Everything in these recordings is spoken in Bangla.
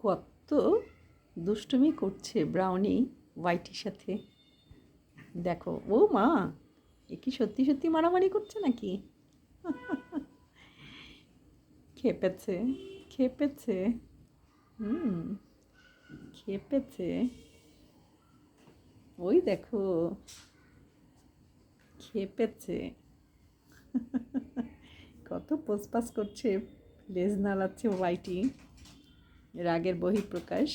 কত দুষ্টুমি করছে ব্রাউনি হোয়াইটের সাথে। দেখো, ও মা, এ কি সত্যি সত্যি মারামারি করছে নাকি? খেপেছে, খেপেছে। হুম, খেপেছে। ওই দেখো, খেপেছে। কত পোসপাস করছে, লেজ নাড়াচ্ছে হোয়াইটি, রাগের বহিঃপ্রকাশ।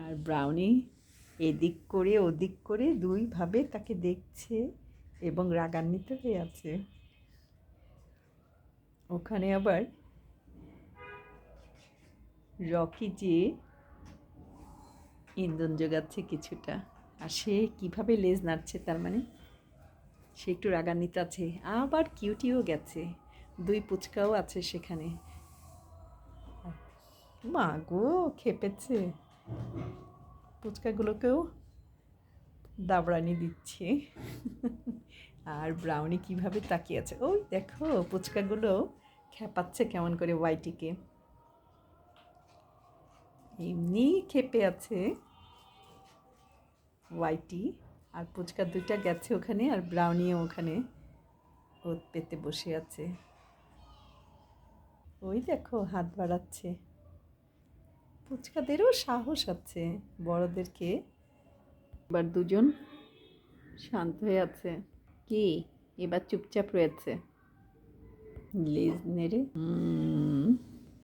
আর ব্রাউনি এদিক করে ওদিক করে দুইভাবে তাকে দেখছে এবং রাগান্বিত হয়ে আছে। ওখানে আবার রকি যে ইন্ধন যোগাচ্ছে কিছুটা, আর সে কীভাবে লেজ নাড়ছে, তার মানে সে একটু রাগান্বিত আছে। আবার কিউটিও গেছে, দুই পুচকাও আছে সেখানে। মা গো, খেপেছে। পুচকাগুলোকেও দাবড়ানি দিচ্ছে। আর ব্রাউনি কিভাবে তাকিয়ে আছে, ওই দেখো পুচকাগুলো খেপাচ্ছে কেমন করে হোয়াইটিকে। এমনি খেপে আছে হোয়াইটি, আর পুচকা দুইটা গেছে ওখানে, আর ব্রাউনিও ওখানে ওত পেতে বসে আছে। ওই দেখো হাত বাড়াচ্ছে। পুচকাদেরও সাহস আছে বড়দেরকে। এবার দুজন শান্ত হয়ে আছে। কি এবার চুপচাপ রয়েছে, লেজ নেড়ে